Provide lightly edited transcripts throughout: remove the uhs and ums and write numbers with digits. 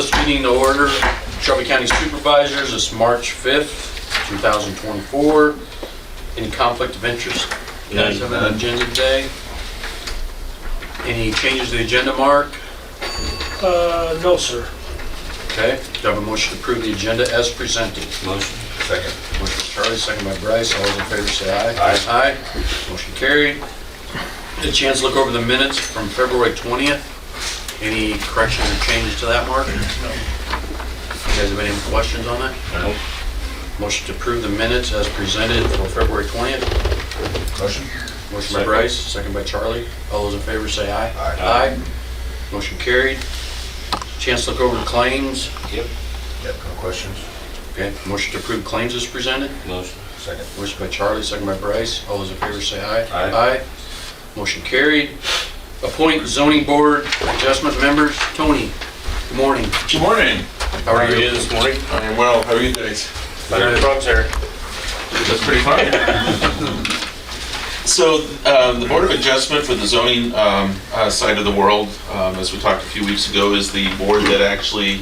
this meeting to order. Shelby County Supervisors, it's March 5th, 2024. Any conflict of interest? You guys have an agenda today? Any changes to the agenda, Mark? No, sir. Okay, do I have a motion to approve the agenda as presented? Motion. Second. Motion by Charlie, second by Bryce. All those in favor say aye. Aye. Aye. Motion carried. Get a chance to look over the minutes from February 20th. Any corrections or changes to that, Mark? No. You guys have any questions on that? No. Motion to approve the minutes as presented for February 20th. Motion. Motion by Bryce, second by Charlie. All those in favor say aye. Aye. Motion carried. Chance to look over the claims. Yep, no questions. Okay, motion to approve claims as presented. Motion. Second. Motion by Charlie, second by Bryce. All those in favor say aye. Aye. Motion carried. Appoint zoning board adjustment members. Tony, good morning. Good morning. How are you? this morning? I am well. How are you guys? Better than frogs there. That's pretty fun. So the Board of Adjustment for the zoning side of the world, as we talked a few weeks ago, is the board that actually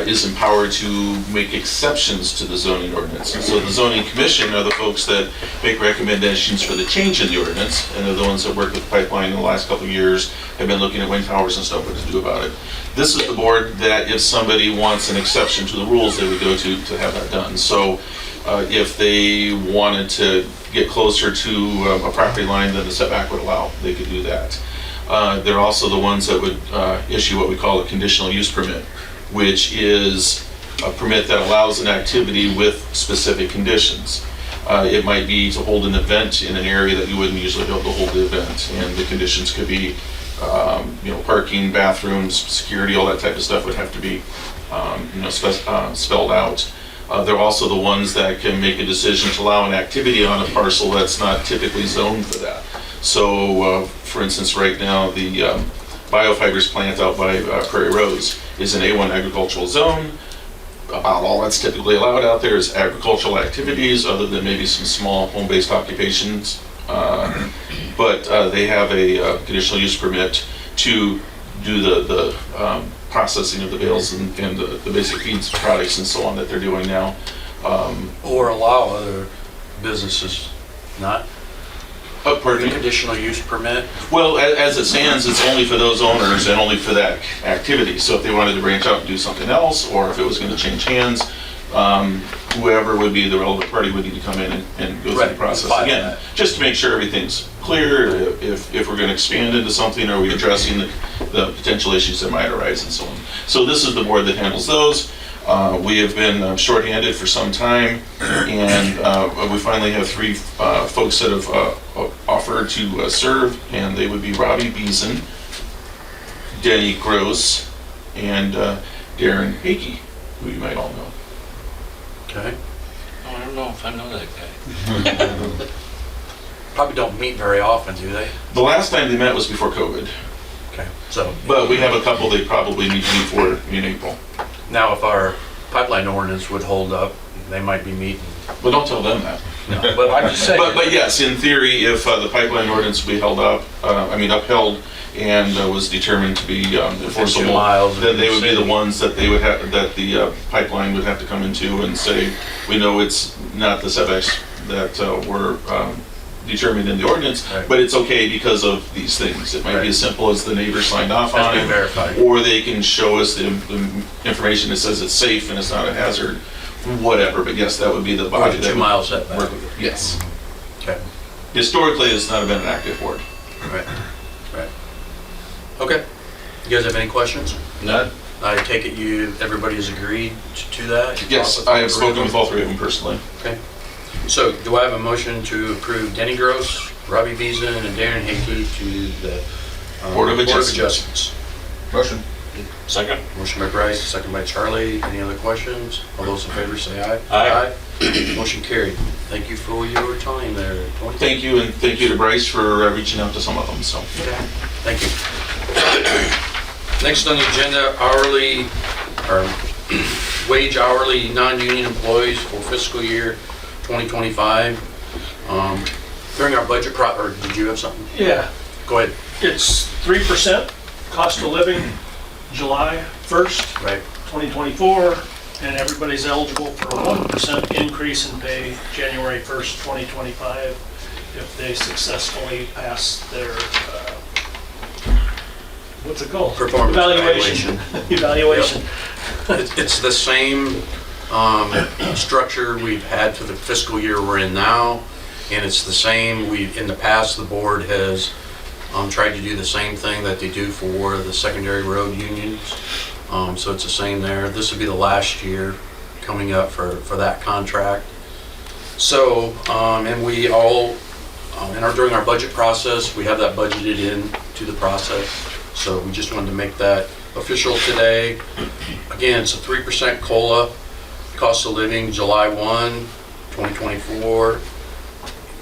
is empowered to make exceptions to the zoning ordinance. And so the zoning commission are the folks that make recommendations for the change in the ordinance, and they're the ones that work with pipeline in the last couple of years, have been looking at wind towers and stuff, what to do about it. This is the board that if somebody wants an exception to the rules, they would go to have that done. So if they wanted to get closer to a property line than the setback would allow, they could do that. They're also the ones that would issue what we call a conditional use permit, which is a permit that allows an activity with specific conditions. It might be to hold an event in an area that you wouldn't usually be able to hold the event, and the conditions could be parking, bathrooms, security, all that type of stuff would have to be spelled out. They're also the ones that can make a decision to allow an activity on a parcel that's not typically zoned for that. So, for instance, right now, the biofibers plant out by Prairie Rose is an A1 agricultural zone. About all that's typically allowed out there is agricultural activities, other than maybe some small home-based occupations. But they have a conditional use permit to do the processing of the bales and the basic feeds products and so on that they're doing now. Or allow other businesses not? Pardon me? Conditional use permit? Well, as it stands, it's only for those owners and only for that activity. So if they wanted to branch out and do something else, or if it was going to change hands, whoever would be the relevant party would need to come in and go through the process again, just to make sure everything's clear. If we're going to expand into something, are we addressing the potential issues that might arise and so on. So this is the board that handles those. We have been shorthanded for some time, and we finally have three folks that have offered to serve, and they would be Robbie Beeson, Denny Gross, and Darren Hickey, who you might all know. Okay. Oh, I don't know if I know that guy. Probably don't meet very often, do they? The last time they met was before COVID, Okay. So, but we have a couple they probably need to meet for in April. now if our pipeline ordinance would hold up, they might be meeting. But don't tell them that. But I'm just saying. But yes, in theory, if the pipeline ordinance be upheld and was determined to be enforceable, 2 miles of then they would be the city. ones that they would have, that the pipeline would have to come into and say, we know it's not the setbacks that were determined in the ordinance, Right. but it's okay because of these things. It might Right. be as simple as the neighbor signed off Has on been it, verified. or they can show us the information that says it's safe and it's not a hazard, whatever. But yes, that would be the Or body the that 2 would mile setback. work with it. Yes. Okay. Historically, it's not been an active board. Right. Right. Okay. You guys have any questions? None. I take it everybody has agreed to that? Yes, I have spoken with all three of them personally. Okay. So do I have a motion to approve Denny Gross, Robbie Beeson, and Darren Hickey to the Board of Adjustments. Adjustments? Motion. Second. Motion by Bryce, second by Charlie. Any other questions? All those in favor say aye. Aye. Motion carried. Thank you for your time there, Tony. Thank you, and thank you to Bryce for reaching out to some of them, so. Okay. Thank you. Next on the agenda, wage hourly non-union employees for fiscal year 2025. During our budget or did you have something? Yeah, Go ahead. it's 3% cost of living, July 1st. Right. 2024, and everybody's eligible for a 1% increase in pay January 1st, 2025, if they successfully pass their, what's it called? Performance Evaluation. Evaluation. It's the same structure we've had for the fiscal year we're in now, and it's the same, in the past, the board has tried to do the same thing that they do for the secondary road unions. So it's the same there. This would be the last year coming up for that contract. So, and we all, during our budget process, we have that budgeted in to the process. So we just wanted to make that official today. Again, it's a 3% COLA, cost of living, July 1, 2024,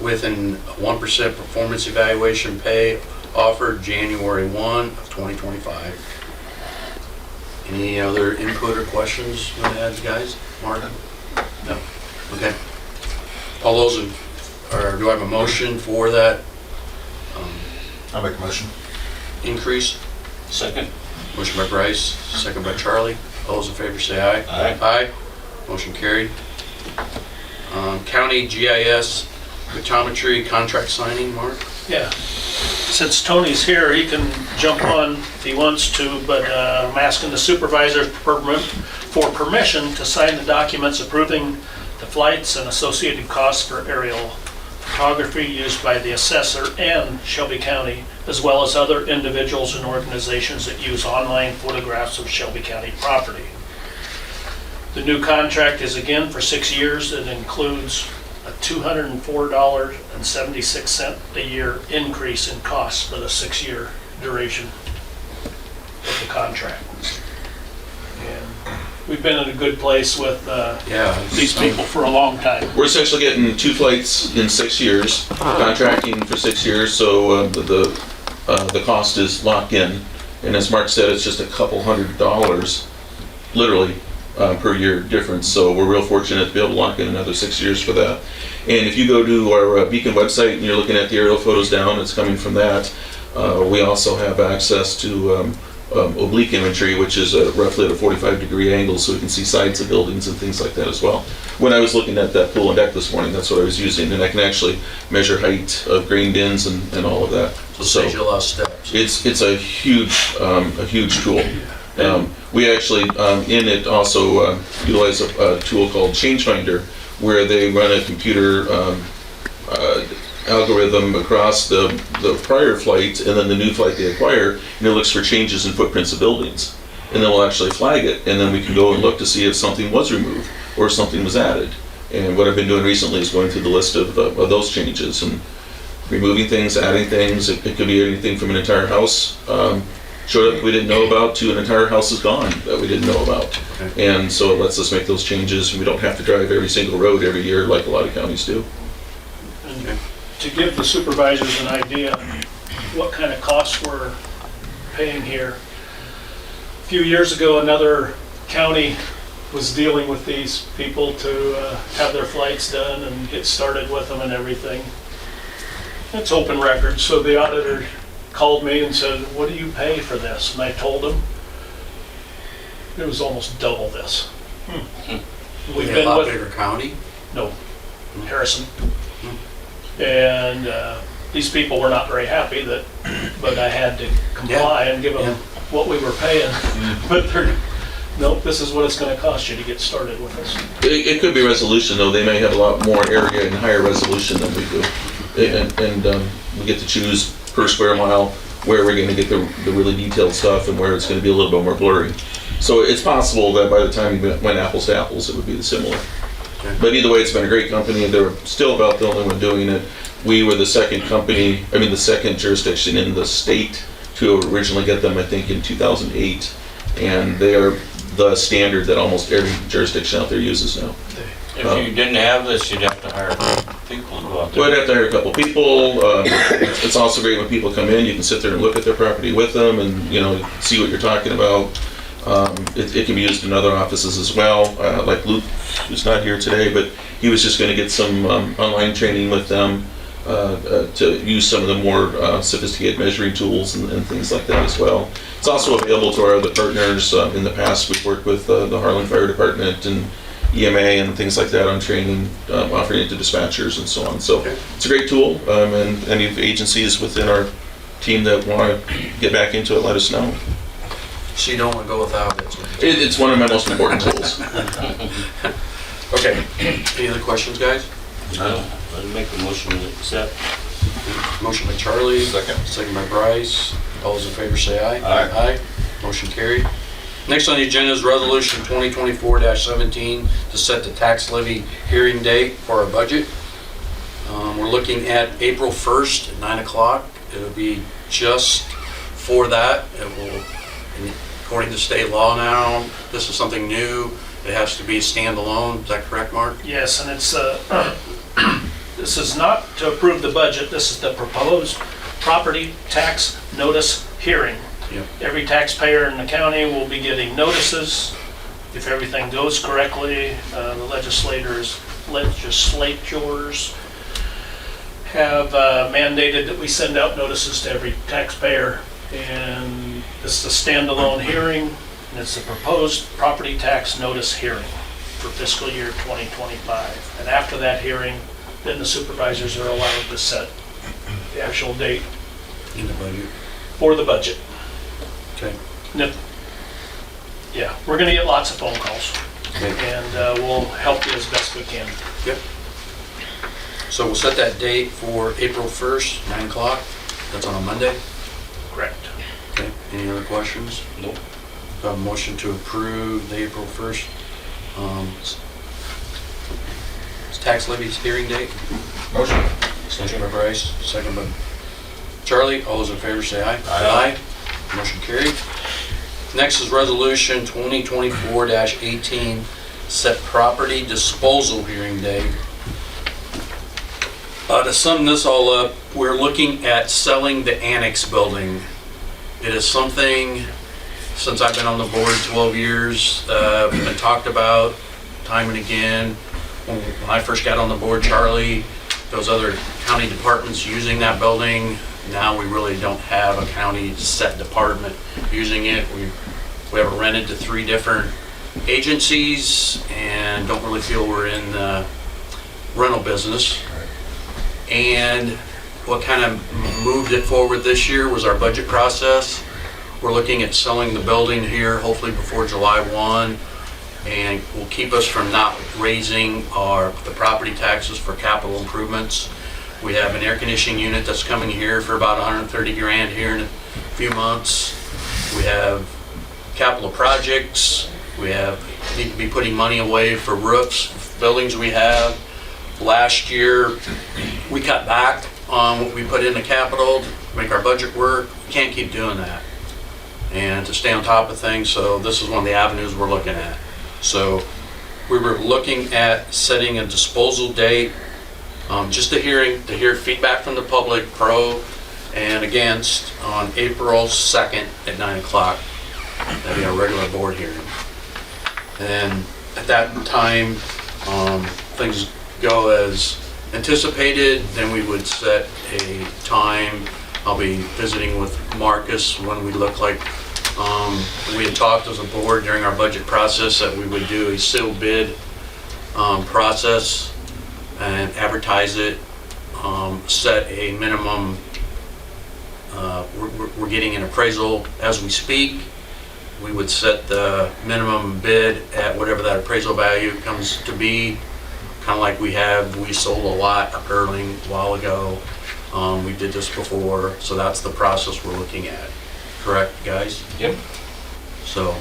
with a 1% performance evaluation pay offered January 1 of 2025. Any other input or questions you want to add, guys? Martin? No? Okay. All those or do I have a motion for that I'll make a motion. increase? Second? Motion by Bryce, second by Charlie. All those in favor say aye. Aye. Aye. Motion carried. County GIS photometry contract signing, Mark? Yeah. Since Tony's here, he can jump on if he wants to, but I'm asking the supervisors for permission to sign the documents approving the flights and associated costs for aerial photography used by the assessor and Shelby County, as well as other individuals and organizations that use online photographs of Shelby County property. The new contract is again for 6 years. It includes a $204.76 a year increase in costs for the 6-year duration of the contract. And we've been in a good place with these people for a long time. We're essentially getting 2 flights in 6 years, contracting for 6 years, so the cost is locked in. And as Mark said, it's just a couple $100, literally, per year difference. So we're real fortunate to be able to lock in another 6 years for that. And if you go to our Beacon website and you're looking at the aerial photos down, it's coming from that. We also have access to oblique imagery, which is roughly at a 45-degree angle, so we can see sides of buildings and things like that as well. When I was looking at that pool and deck this morning, that's what I was using, and I can actually measure height of grain bins and all of that. So it saves you a lot of steps. It's a huge tool. We actually, in it, also utilize a tool called ChangeFinder, where they run a computer algorithm across the prior flight and then the new flight they acquire, and it looks for changes in footprints of buildings. And then we'll actually flag it, and then we can go and look to see if something was removed or if something was added. And what I've been doing recently is going through the list of those changes and removing things, adding things. It could be anything from an entire house showed up we didn't know about to an entire house is gone that we didn't know about. Okay. And so it lets us make those changes, and we don't have to drive every single road every year like a lot of counties do. And to give the supervisors an idea what kind of costs we're paying here. A few years ago, another county was dealing with these people to have their flights done and get started with them and everything. It's open record, so the auditor called me and said, "What do you pay for this?" And I told him it was almost double this. We've A been lot with bigger county. no, Harrison. And these people were not very happy but I had to comply and give them what we were paying. But they're, nope, this is what it's gonna cost you to get started with us. It could be resolution, though. They may have a lot more area and higher resolution than we do. And we get to choose per square mile where we're gonna get the really detailed stuff and where it's gonna be a little bit more blurry. So it's possible that by the time you went apples to apples, it would be similar. Okay. But either way, it's been a great company, and they're still about the only one doing it. We were the second jurisdiction in the state to originally get them, I think, in 2008. And they are the standard that almost every jurisdiction out there uses now. If you didn't have this, you'd have to hire people to go out there. We'd have to hire a couple people. It's also great when people come in, you can sit there and look at their property with them and, see what you're talking about. It can be used in other offices as well, like Luke, who's not here today, but he was just going to get some online training with them. to use some of the more sophisticated measuring tools and things like that as well. It's also available to our other partners. In the past, we've worked with the Harlan Fire Department and EMA and things like that on training, offering it to dispatchers and so on. So it's a great tool, and any agencies within our team that want to get back into it, let us know. So you don't want to go without it? It's one of my most important tools. Okay, any other questions, guys? No, I'd make a motion to accept. Motion by Charlie. Second by Bryce. All those in favor say aye. Aye. Motion carried. Next on the agenda is Resolution 2024-17 to set the tax levy hearing date for our budget. We're looking at April 1st at 9 o'clock. It'll be just for that. It will, according to state law now, this is something new. It has to be standalone. Is that correct, Mark? Yes, and it's, this is not to approve the budget, this is the proposed property tax notice hearing. Yep. Every taxpayer in the county will be getting notices. If everything goes correctly, the legislators have mandated that we send out notices to every taxpayer. And this is a standalone hearing, and it's a proposed property tax notice hearing for fiscal year 2025. And after that hearing, then the supervisors are allowed to set the actual date In the budget. for the budget. Okay. Yeah, we're gonna get lots of phone calls, Okay. and we'll help you as best we can. Yep. So we'll set that date for April 1st, 9 o'clock. That's on a Monday. Correct. Okay. Any other questions? Nope. Got a motion to approve the April 1st tax levies hearing date. Motion. Motion by Bryce, second by Charlie. All those in favor say aye. Aye. Motion carried. Next is Resolution 2024-18, set property disposal hearing date. To sum this all up, we're looking at selling the annex building. It is something, since I've been on the board 12 years, been talked about time and again. When I first got on the board, Charlie, those other county departments using that building, now we really don't have a county set department using it. We have it rented to 3 different agencies and don't really feel we're in the rental business. And what kind of moved it forward this year was our budget process. We're looking at selling the building here, hopefully before July 1, and will keep us from not raising the property taxes for capital improvements. We have an air conditioning unit that's coming here for about 130 grand here in a few months. We have capital projects. We need to be putting money away for roofs, buildings we have. Last year, we cut back on what we put into capital to make our budget work. We can't keep doing that. And to stay on top of things, so this is one of the avenues we're looking at. So we were looking at setting a disposal date, just a hearing, to hear feedback from the public, pro and against, on April 2nd at 9 o'clock. That'll be our regular board hearing. And at that time, things go as anticipated, then we would set a time. I'll be visiting with Marcus when we look like, we had talked as a board during our budget process that we would do a sealed bid process and advertise it, set a minimum, we're getting an appraisal as we speak. We would set the minimum bid at whatever that appraisal value comes to be, kind of like we sold a lot up Erling a while ago. We did this before, so that's the process we're looking at. Correct, guys? Yep. So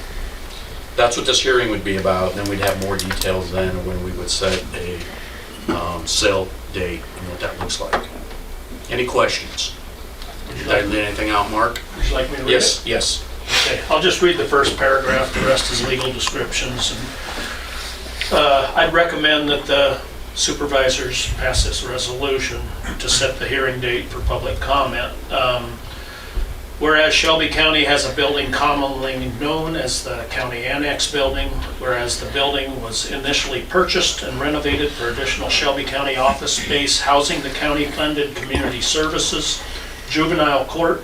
that's what this hearing would be about. Then we'd have more details then of when we would set a sale date and what that looks like. Any questions? Did I leave anything out, Mark? Would you like me to read it? Yes, yes. Okay, I'll just read the first paragraph, the rest is legal descriptions. And I'd recommend that the supervisors pass this resolution to set the hearing date for public comment. Whereas Shelby County has a building commonly known as the County Annex Building, whereas the building was initially purchased and renovated for additional Shelby County office space housing the county-funded community services, juvenile court,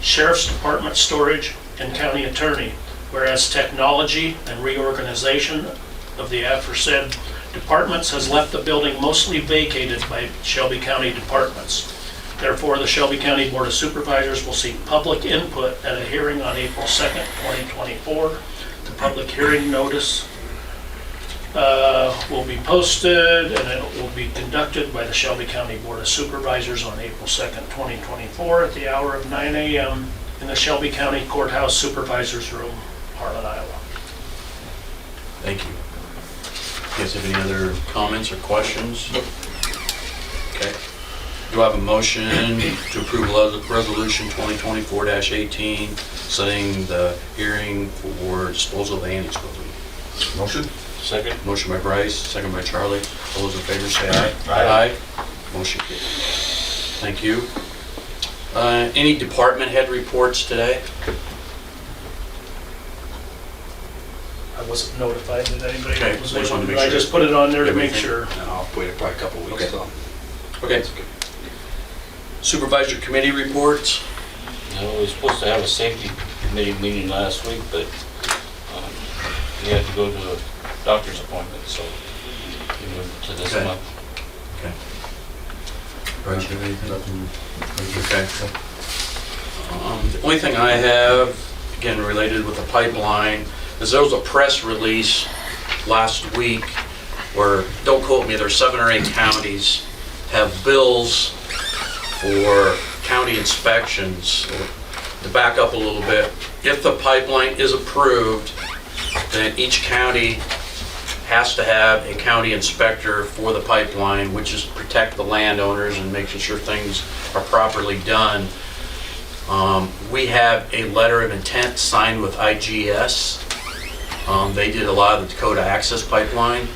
sheriff's department storage, and county attorney. Whereas technology and reorganization of the aforesaid departments has left the building mostly vacated by Shelby County departments. Therefore, the Shelby County Board of Supervisors will seek public input at a hearing on April 2nd, 2024. The public hearing notice will be posted and it will be conducted by the Shelby County Board of Supervisors on April 2nd, 2024 at the hour of 9 a.m. in the Shelby County Courthouse Supervisors Room, Harlan, Iowa. Thank you. You guys have any other comments or questions? Okay. Do I have a motion to approve Resolution 2024-18, setting the hearing for disposal of the annex building? Motion? Second? Motion by Bryce, second by Charlie. All those in favor say aye. Aye. Motion carries. Thank you. Any department head reports today? I wasn't notified that anybody Okay, was just wanted to able, make I sure. just put it on there to make Everything. sure. And I'll wait probably a couple of weeks. Okay. So. Okay. Supervisor committee reports? No, we were supposed to have a safety committee meeting last week, but we had to go to a doctor's appointment, so we moved to this Okay. month. Okay. Bryce, you have anything? Okay. The only thing I have, again, related with the pipeline, is there was a press release last week where, don't quote me, there's 7 or 8 counties have bills for county inspections. To back up a little bit, if the pipeline is approved, then each county has to have a county inspector for the pipeline, which is protect the landowners and making sure things are properly done. We have a letter of intent signed with IGS. They did a lot of the Dakota Access Pipeline,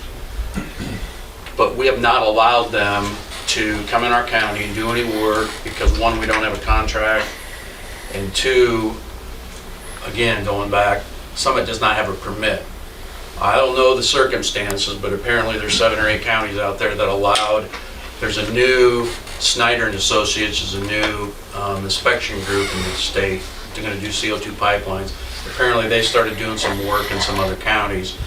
but we have not allowed them to come in our county and do any work because 1, we don't have a contract, and 2, again, going back, Summit does not have a permit. I don't know the circumstances, but apparently there's 7 or 8 counties out there that allowed. There's a new, Snyder and Associates is a new inspection group in the state. They're gonna do CO2 pipelines. Apparently they started doing some work in some other counties,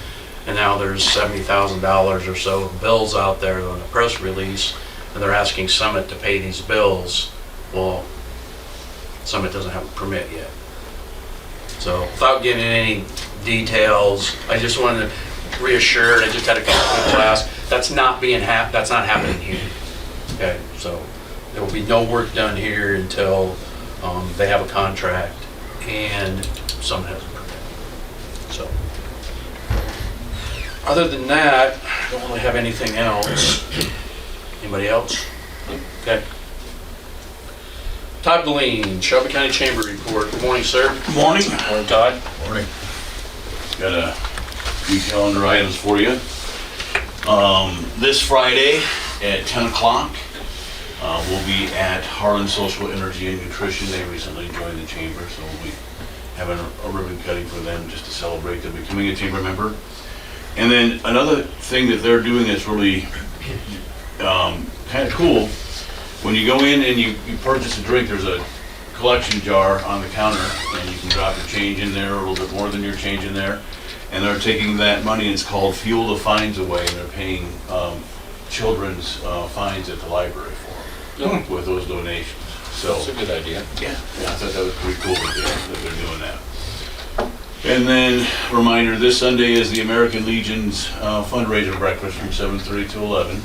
and now there's $70,000 or so of bills out there on a press release, and they're asking Summit to pay these bills. Well, Summit doesn't have a permit yet. So without getting any details, I just wanted to reassure, I just had a couple of class, that's not happening here. Okay, so there will be no work done here until they have a contract and someone has a permit. So, other than that, I don't really have anything else. Anybody else? Okay. Todd Deline, Shelby County Chamber Report. Good morning, sir. Good morning. Morning, Todd. Morning. Got a few calendar items for you. This Friday at 10 o'clock, we'll be at Harlan Social Energy and Nutrition. They recently joined the chamber, so we'll be having a ribbon cutting for them just to celebrate them becoming a chamber member. And then another thing that they're doing is really kind of cool. When you go in and you purchase a drink, there's a collection jar on the counter, and you can drop your change in there, or a little bit more than your change in there. And they're taking that money, and it's called Fuel the Fines Away, and they're paying children's fines at the library for them with those donations. So That's a good idea. yeah, I thought that was pretty cool that they're doing that. And then, reminder, this Sunday is the American Legion's fundraiser breakfast from 7:30 to 11.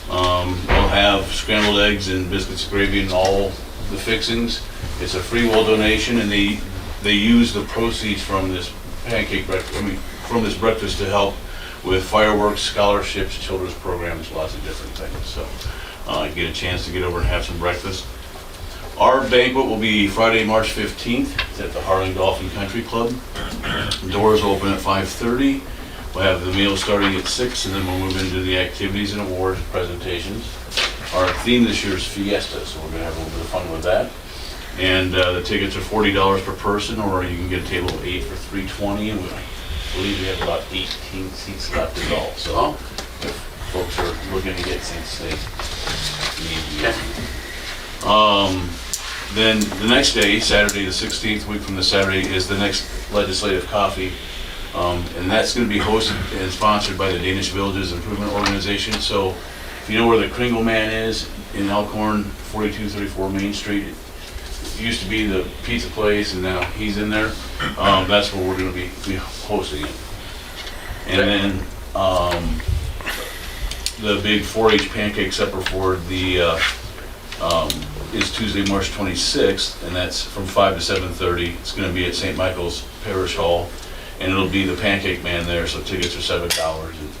We'll have scrambled eggs and biscuits, gravy, and all the fixings. It's a free will donation, and they use the proceeds from this from this breakfast to help with fireworks, scholarships, children's programs, lots of different things. So, get a chance to get over and have some breakfast. Our banquet will be Friday, March 15th. It's at the Harlan Golf and Country Club. Doors open at 5:30. We'll have the meal starting at 6, and then we'll move into the activities and awards presentations. Our theme this year is Fiesta, so we're gonna have a little bit of fun with that. And the tickets are $40 per person, or you can get a table of 8 for $320, and I believe we have about 18 seats left to go. So Oh, if folks are looking to get seats, they need okay. Then the next day, Saturday the 16th, week from the Saturday, is the next legislative coffee. And that's going to be hosted and sponsored by the Danish Villages Improvement Organization. So if you know where the Kringle Man is in Elkhorn, 4234 Main Street, it used to be the pizza place and now he's in there. That's where we're going to be hosting it. And then the big 4-H pancake supper for the is Tuesday, March 26th, and that's from 5 to 7:30. It's going to be at St. Michael's Parish Hall, and it'll be the Pancake Man there, so tickets are $7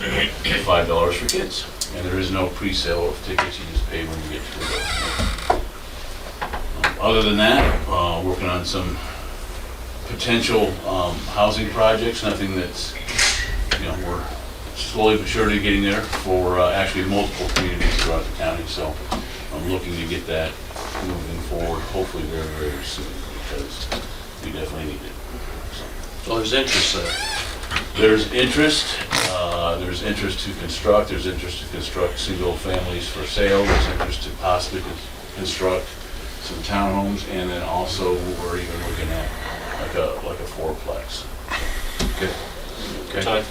and $5 for kids. And there is no pre-sale of tickets, you just pay when you get to the door. Other than that, working on some potential housing projects, nothing that's, we're slowly but surely getting there for actually multiple communities throughout the county, so I'm looking to get that moving forward, hopefully very, very soon, because we definitely need it. So there's interest there. There's interest to construct, there's interest to construct single families for sale, there's interest to possibly construct some townhomes, and then also we're even looking at like a fourplex. Okay.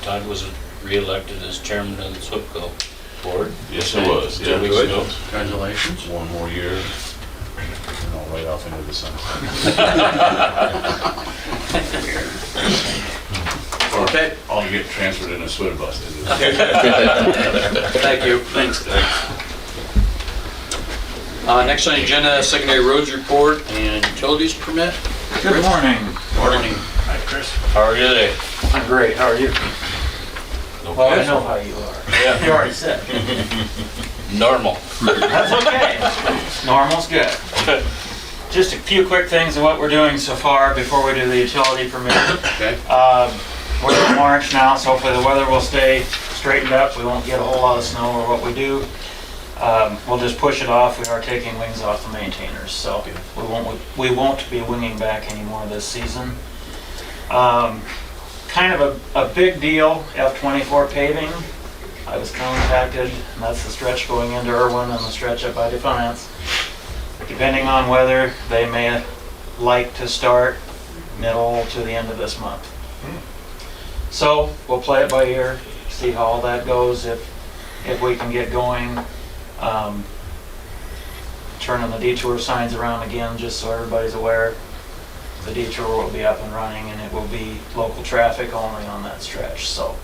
Todd was re-elected as chairman of the SWIPCO board. Yes, it was. Yeah, 2 weeks Good. ago. Congratulations. one more year, and I'll right off into the sunset. Okay. I'll get transferred in a sweater bus. Thank you. Thanks. Next on the agenda, secondary roads report and utilities permit. Good morning. Morning. Hi, Chris. How are you today? I'm great. How are you? Well, I Okay. know how you are. Yeah. You already said. Normal. That's okay. Normal's good. Just a few quick things of what we're doing so far before we do the utility permit. Okay. We're in March now, so hopefully the weather will stay straightened up. We won't get a whole lot of snow or what we do. We'll just push it off. We are taking wings off the maintainers, so we won't be winging back anymore this season. Kind of a big deal, F24 paving. I was contacted, and that's the stretch going into Irwin and the stretch up by Defiance. Depending on weather, they may like to start middle to the end of this month. So we'll play it by ear, see how all that goes, if we can get going. Turning the detour signs around again, just so everybody's aware. The detour will be up and running, and it will be local traffic only on that stretch, so.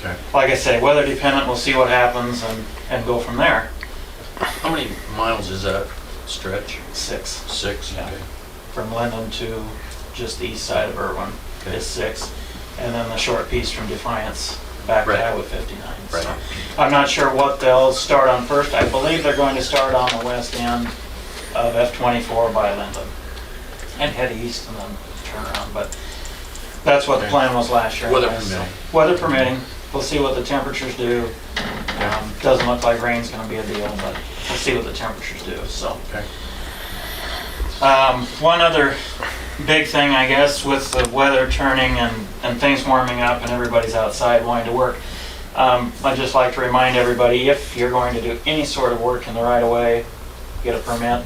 Okay. Like I say, weather dependent, we'll see what happens and go from there. How many miles is that stretch? 6, 6? Yeah. Okay. from Linden to just the east side of Irwin is 6. And then the short piece from Defiance back to Right. Highway 59. Right. So I'm not sure what they'll start on first. I believe they're going to start on the west end of F24 by Linden and head east and then turn around. But that's what the plan was last year. Weather anyways. permitting. Weather permitting. We'll see what the temperatures do. Doesn't look like rain's going to be a deal, but we'll see what the temperatures do. So. Okay. One other big thing, I guess, with the weather turning and things warming up and everybody's outside wanting to work, I'd just like to remind everybody, if you're going to do any sort of work in the right-of-way, get a permit.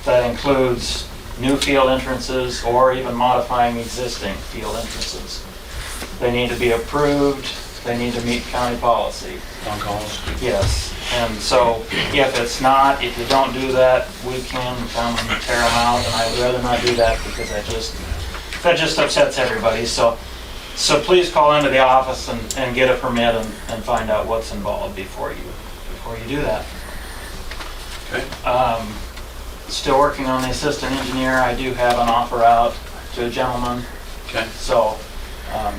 That includes new field entrances or even modifying existing field entrances. They need to be approved, they need to meet county policy. On calls? Yes, and so if it's not, if you don't do that, we can come and tear them out, and I would rather not do that because that just upsets everybody. So please call into the office and get a permit and find out what's involved before you do that. Okay. Still working on the assistant engineer. I do have an offer out to a gentleman, Okay. so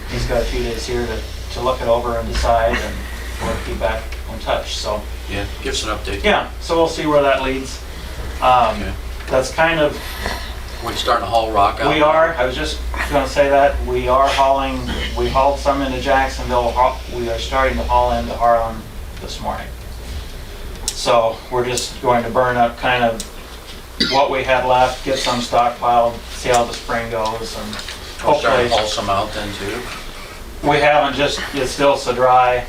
he's got a few days here to look it over and decide, and we'll be back in touch. So. Yeah, give us an update. Yeah, so we'll see where that leads. Okay. That's kind of, We're starting to haul rock out? I was just gonna say that, we are hauling, we hauled some into Jacksonville, we are starting to haul into Harlan this morning. So we're just going to burn up kind of what we had left, get some stockpiled, see how the spring goes, and We'll start hopefully, to haul some out then too. we haven't just, it's still so dry.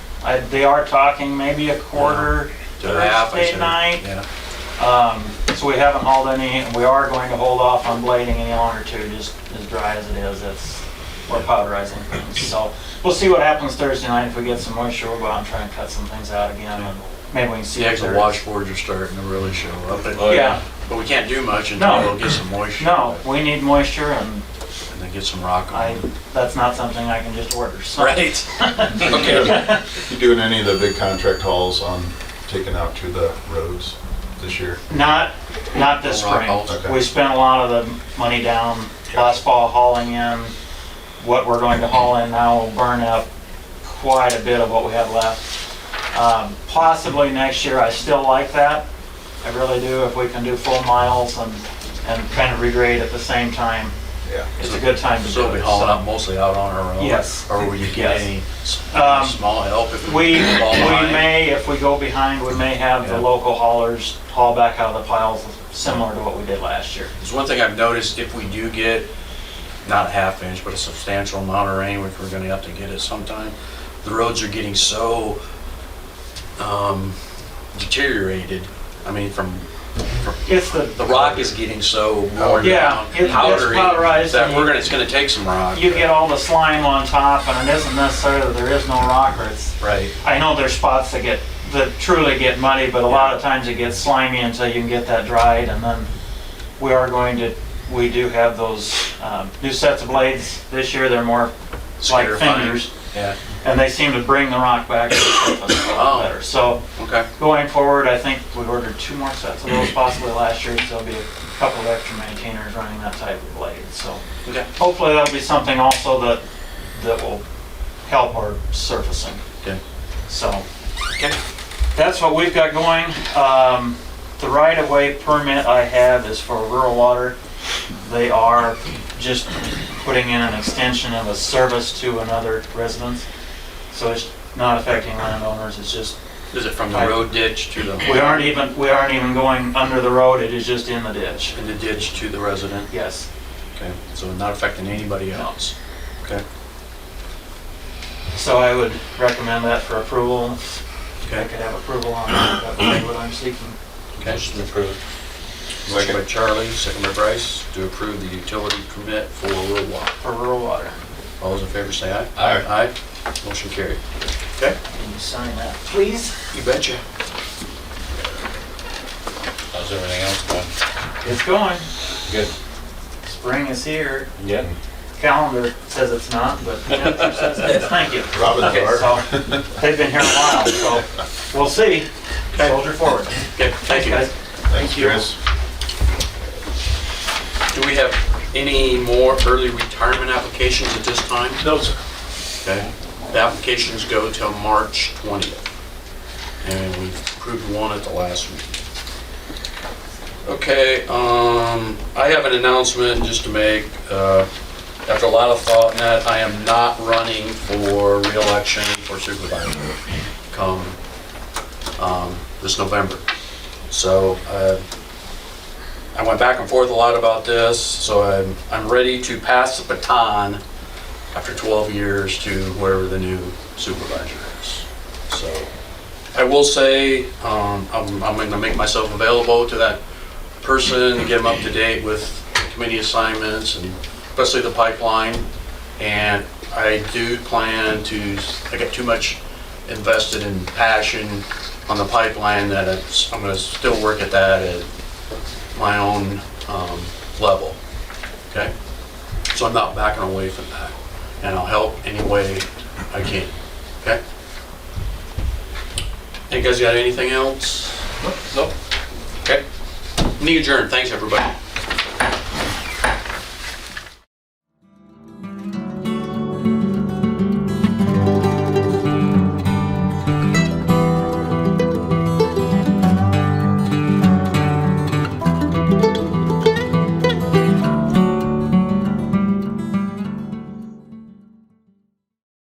They are talking maybe a quarter To half, I Thursday said. night. Yeah. So we haven't hauled any, we are going to hold off on blading any longer too, just as dry as it is, we're powderizing things. So we'll see what happens Thursday night. If we get some moisture, we'll go out and try and cut some things out again, and maybe we can see Yeah, if 'cause the there's- washboards are starting to really show up. Oh, Yeah, But we can't do much until No. we'll get some moisture. no, we need moisture, and And then get some rock on. that's not something I can just order, so. Right. Okay. You doing any of the big contract hauls on taking out to the roads this year? Not this Rock spring. hauls. Okay. We spent a lot of the money down last fall hauling in. What we're going to haul in now will burn up quite a bit of what we have left. Possibly next year, I still like that. I really do, if we can do full miles and kind of regrade at the same time. Yeah. It's a good time to So do we'll it. be hauling so. out mostly out on our own? Yes. Or will you get Yes. any Um, small help if We fall behind? may, if we go behind, we may have the Yeah. local haulers haul back out of the piles similar to what we did last year. There's one thing I've noticed, if we do get, not a half inch, but a substantial amount of rain, which we're gonna have to get it sometime, the roads are getting so deteriorated. I mean, It's the, the rock is getting so worn Yeah, down, it gets powdery, powderized that and it's gonna take some rock. you get all the slime on top, and it isn't necessarily that there is no rock, or it's, Right. I know there's spots that truly get muddy, but a lot of times it gets slimy until you can get that dried, and then we do have those new sets of blades this year. They're more like Scatter fine. fingers, Yeah, and they seem to bring the rock back to the surface a Oh. lot better. So okay. going forward, I think we ordered 2 more sets of those possibly last year, so there'll be a couple of extra maintainers running that type of blade. So Okay. hopefully that'll be something also that will help our surfacing. Okay. So Okay. that's what we've got going. The right-of-way permit I have is for rural water. They are just putting in an extension of a service to another residence. So it's not affecting landowners, it's just, Is it from the road ditch to the? we aren't even going under the road, it is just in the ditch. In the ditch to the resident? Yes. Okay, so not affecting anybody else? Okay. So I would recommend that for approval. If I Okay. could have approval on that, that would be what I'm seeking. Okay. Motion approved. Motion by Charlie, second by Bryce, to approve the utility permit for rural water. For rural water. All those in favor say aye. Aye. Aye. Motion carried. Okay, Can you sign that, please? you betcha. How's everything else going? It's going. Good. Spring is here. Yeah. Calendar says it's not, but the temperature says it is. Thank you. Robin's Okay, are. so they've been here a while, so we'll see. Soldier forward. Okay, thank you. Guys. Thanks, Chris. Do we have any more early retirement applications at this time? No, sir. Okay. The applications go till March 20th. And we've approved one at the last meeting. Okay, I have an announcement just to make. After a lot of thought in that, I am not running for re-election for supervisor come this November. So I went back and forth a lot about this, so I'm ready to pass the baton after 12 years to whoever the new supervisor is. So I will say, I'm going to make myself available to that person to get them up to date with committee assignments and especially the pipeline. And I do plan to, I got too much invested in passion on the pipeline that I'm going to still work at that at my own level, okay? So I'm not backing away from that, and I'll help any way I can, okay? You guys got anything else? Nope. Okay. Meeting adjourned, thanks everybody.